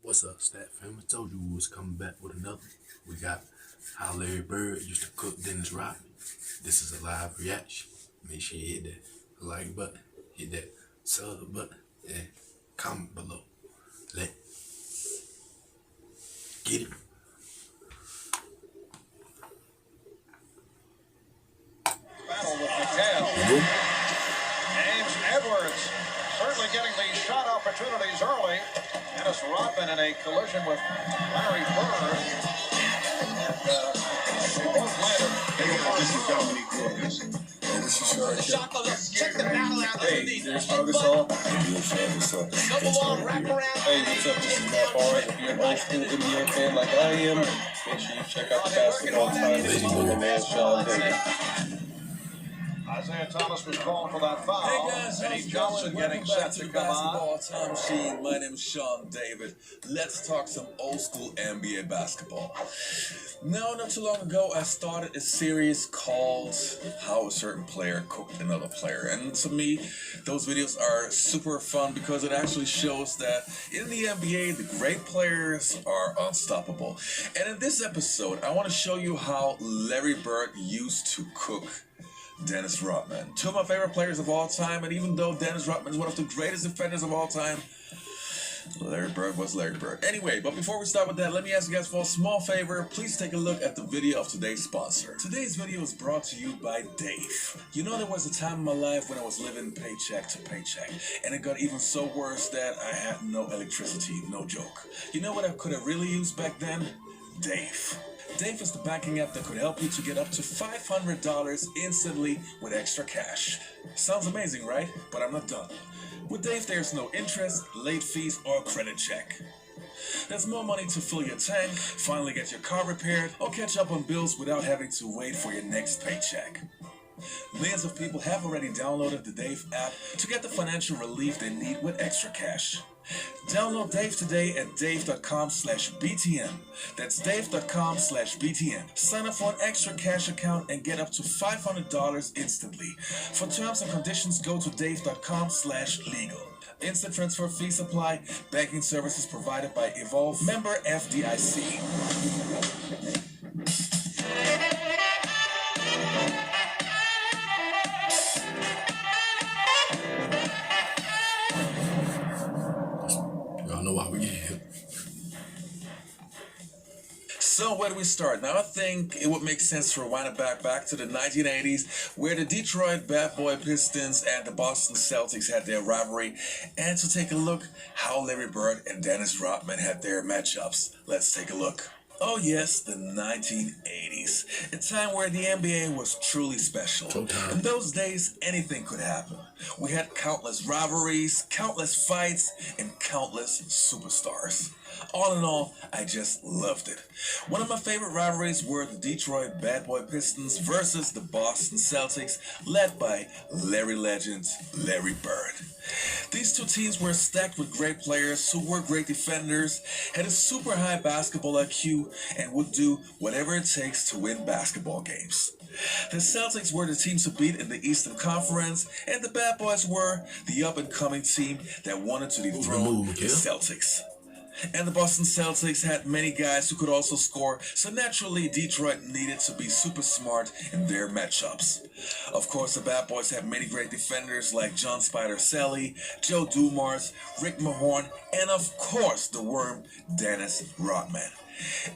What's up, Stat Family? Told you we was coming back with another. We got how Larry Bird used to cook Dennis Rodman. This is a live reaction. Make sure you hit that like button, hit that sub button, and comment below. Let's get it. Battle with McHale. James Edwards certainly getting these shot opportunities early. Dennis Rodman in a collision with Larry Bird. They both landed. This is Dominique Williams. This is Sean. Check the battle out. Hey, there's Fergus on. Double on, wrap around. Hey, what's up? This is Matt Barnes. If you're an old school NBA fan like I am, make sure you check out the Basketball Times with my man Sean David. Isaiah Thomas was called for that foul. Hey guys, Eddie Johnson getting set to come on. Basketball Time Machine. My name is Sean David. Let's talk some old school NBA basketball. Now, not too long ago, I started a series called How a Certain Player Cooked Another Player. And to me, those videos are super fun because it actually shows that in the NBA, the great players are unstoppable. And in this episode, I want to show you how Larry Bird used to cook Dennis Rodman. Two of my favorite players of all time, and even though Dennis Rodman is one of the greatest defenders of all time, Larry Bird was Larry Bird. Anyway, but before we start with that, let me ask you guys for a small favor. Please take a look at the video of today's sponsor. Today's video is brought to you by Dave. You know, there was a time in my life when I was living paycheck to paycheck, and it got even so worse that I had no electricity, no joke. You know what I could have really used back then? Dave. Dave is the banking app that could help you to get up to $500 instantly with extra cash. Sounds amazing, right? But I'm not done. With Dave, there's no interest, late fees, or credit check. There's more money to fill your tank, finally get your car repaired, or catch up on bills without having to wait for your next paycheck. Millions of people have already downloaded the Dave app to get the financial relief they need with extra cash. Download Dave today at dave.com/BTM. That's dave.com/BTM. Sign up for an extra cash account and get up to $500 instantly. For terms and conditions, go to dave.com/legal. Instant transfer fees apply. Banking services provided by Evolve. Member FDIC. Y'all know why we get here. So where do we start? Now I think it would make sense to rewind it back to the 1980s, where the Detroit Bad Boy Pistons and the Boston Celtics had their rivalry, and to take a look how Larry Bird and Dennis Rodman had their matchups. Let's take a look. Oh yes, the 1980s, a time where the NBA was truly special. In those days, anything could happen. We had countless rivalries, countless fights, and countless superstars. All in all, I just loved it. One of my favorite rivalries were the Detroit Bad Boy Pistons versus the Boston Celtics, led by Larry Legend, Larry Bird. These two teams were stacked with great players who were great defenders, had a super high basketball IQ, and would do whatever it takes to win basketball games. The Celtics were the team to beat in the Eastern Conference, and the Bad Boys were the up-and-coming team that wanted to dethrone the Celtics. And the Boston Celtics had many guys who could also score, so naturally Detroit needed to be super smart in their matchups. Of course, the Bad Boys had many great defenders like John Spider Sally, Joe Dumars, Rick Mahorn, and of course the Worm, Dennis Rodman.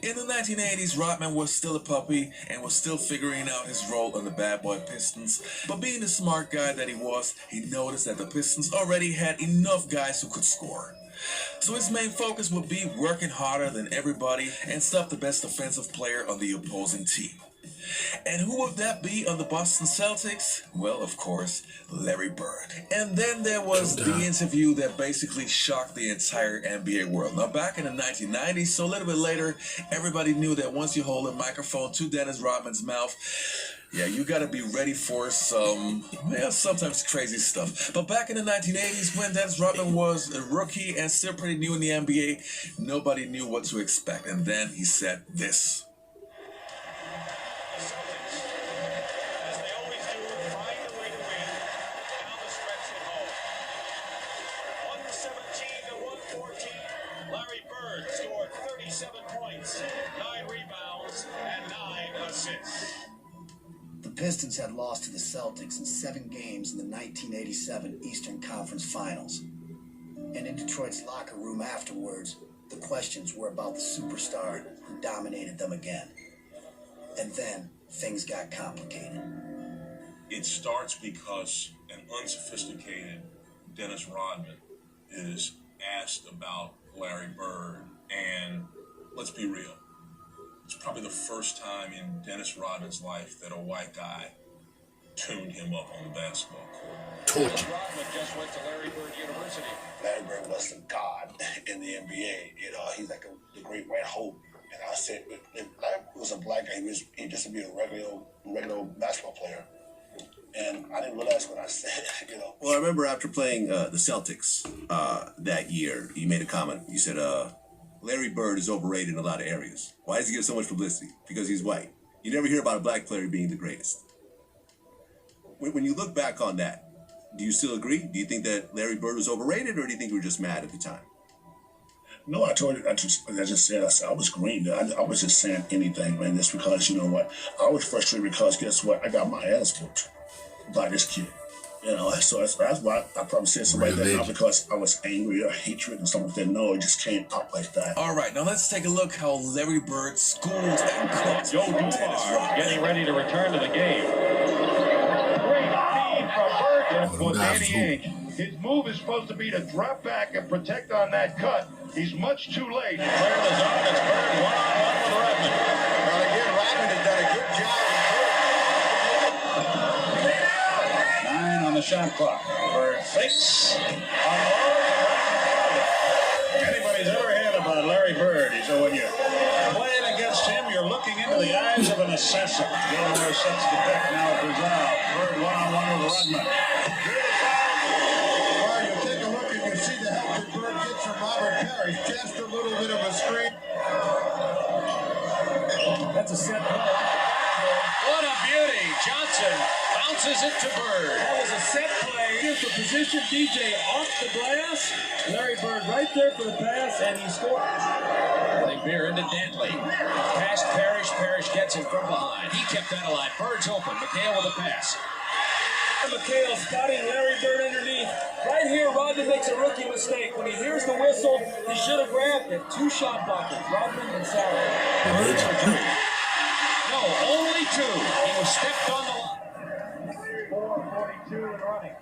In the 1980s, Rodman was still a puppy and was still figuring out his role on the Bad Boy Pistons, but being the smart guy that he was, he noticed that the Pistons already had enough guys who could score. So his main focus would be working harder than everybody and stop the best offensive player on the opposing team. And who would that be on the Boston Celtics? Well, of course, Larry Bird. And then there was the interview that basically shocked the entire NBA world. Now, back in the 1990s, so a little bit later, everybody knew that once you hold a microphone to Dennis Rodman's mouth, yeah, you gotta be ready for some, sometimes crazy stuff. But back in the 1980s, when Dennis Rodman was a rookie and still pretty new in the NBA, nobody knew what to expect. And then he said this. As they always do, find a way to win down the stretch at home. 117 to 114. Larry Bird Pistons had lost to the Celtics in 7 games in the 1987 Eastern Conference Finals. And in Detroit's locker room afterwards, the questions were about the superstar who dominated them again. And then things got complicated. It starts because an unsophisticated Dennis Rodman is asked about Larry Bird, and let's be real, it's probably the first time in Dennis Rodman's life that a white guy tuned him up on the basketball court. Torture. Rodman just went to Larry Bird University. Larry Bird was the god in the NBA. You know, he's like the great white hope. And I said, if Larry was a black guy, he just would be a regular basketball player. And I didn't realize what I said, you know. Well, I remember after playing the Celtics that year, you made a comment. You said, Larry Bird is overrated in a lot of areas. Why does he get so much publicity? Because he's white. You never hear about a black player being the greatest. When you look back on that, do you still agree? Do you think that Larry Bird was overrated, or do you think you were just mad at the time? No, I told you, I just said, I was green. I was just saying anything, man, just because, you know what, I was frustrated because, guess what, I got my ass whooped by this kid. You know, so that's why I probably said something like that, not because I was angry or hatred and something like that. No, it just came out like that. All right, now let's take a look how Larry Bird schooled and cooked Joe Dumars getting ready to return to the game. Great feed from Bird for Danny Ainge. His move is supposed to be to drop back and protect on that cut. He's much too late. Clear the zone. It's Bird one-on-one with Rodman. Well, again, Rodman has done a good job. 9 on the shot clock. Bird 6 on anybody's ever had about Larry Bird. So when you're playing against him, you're looking into the eyes of an assassin. Gilmore sets the deck now for Zal. Bird one-on-one with Rodman. Well, you take a look and you see the help that Bird gets from Robert Parrish. Just a little bit of a screen. That's a set play. What a beauty. Johnson bounces it to Bird. That was a set play. Here's the position. DJ off the glass. Larry Bird right there for the pass, and he scored. They veer into Dantley. Past Parrish. Parrish gets him from behind. He kept that alive. Bird's open. McHale with a pass. McHale spotting Larry Bird underneath. Right here, Rodman makes a rookie mistake. When he hears the whistle, he should have grabbed it. 2 shot blockers, Rodman and Sauer. No, only 2. He was stepped on the line. 4:42 and running.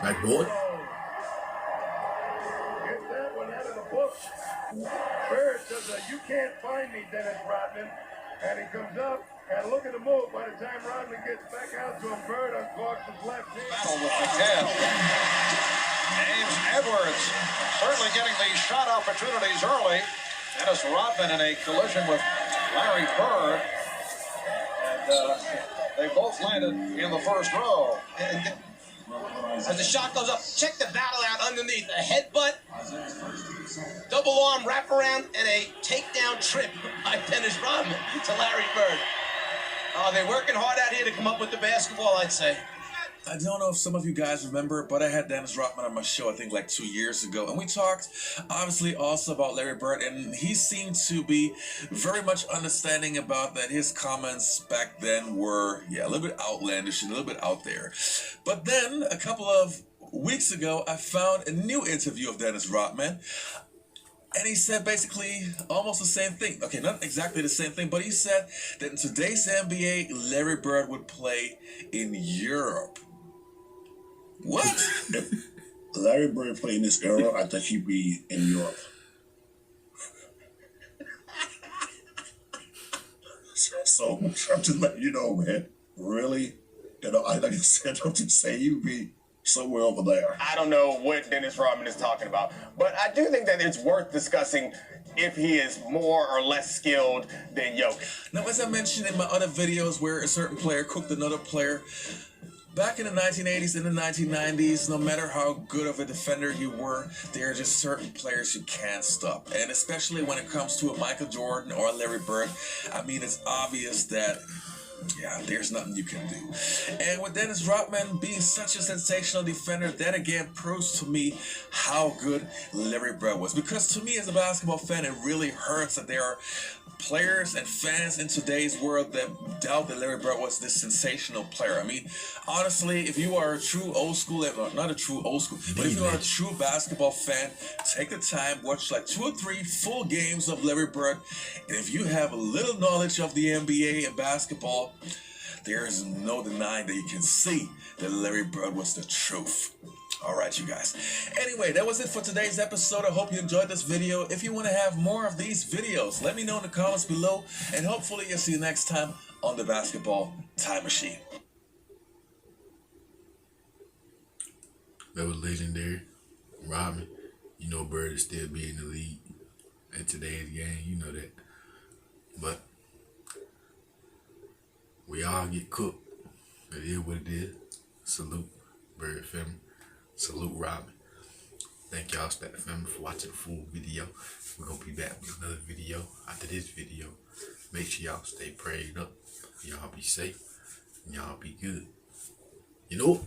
Backboard. Get that one out of the book. Bird says, you can't find me, Dennis Rodman. And he comes up, and look at the move. By the time Rodman gets back out to him, Bird unclocks his left knee. Battle with McHale. James Edwards certainly getting these shot opportunities early. Dennis Rodman in a collision with Larry Bird. And they both landed in the first row. As the shot goes up, check the battle out underneath. A headbutt, double arm wraparound, and a takedown trip by Dennis Rodman to Larry Bird. Oh, they're working hard out here to come up with the basketball, I'd say. I don't know if some of you guys remember, but I had Dennis Rodman on my show, I think like 2 years ago. And we talked, obviously, also about Larry Bird. And he seemed to be very much understanding about that his comments back then were, a little bit outlandish and a little bit out there. But then, a couple of weeks ago, I found a new interview of Dennis Rodman. And he said basically almost the same thing. Okay, not exactly the same thing, but he said that in today's NBA, Larry Bird would play in Europe. What? If Larry Bird played in this era, I think he'd be in Europe. So I'm just letting you know, man. Really? You know, like I said, I'm just saying you'd be somewhere over there. I don't know what Dennis Rodman is talking about, but I do think that it's worth discussing if he is more or less skilled than Jokic. Now, as I mentioned in my other videos where a certain player cooked another player, back in the 1980s and the 1990s, no matter how good of a defender you were, there are just certain players you can't stop. And especially when it comes to a Michael Jordan or a Larry Bird, I mean, it's obvious that there's nothing you can do. And with Dennis Rodman being such a sensational defender, that again proves to me how good Larry Bird was. Because to me as a basketball fan, it really hurts that there are players and fans in today's world that doubt that Larry Bird was this sensational player. I mean, honestly, if you are a true old school, not a true old school, but if you are a true basketball fan, take the time, watch like 2 or 3 full games of Larry Bird, and if you have a little knowledge of the NBA and basketball, there is no denying that you can see that Larry Bird was the truth. All right, you guys. Anyway, that was it for today's episode. I hope you enjoyed this video. If you want to have more of these videos, let me know in the comments below. And hopefully I'll see you next time on the Basketball Time Machine. That was legendary. Rodman, you know Bird is still being the lead in today's game. You know that. But we all get cooked. It is what it is. Salute Bird family. Salute Rodman. Thank y'all, Stat family, for watching the full video. We're going to be back with another video after this video. Make sure y'all stay prayed up. Y'all be safe. And y'all be good. You know?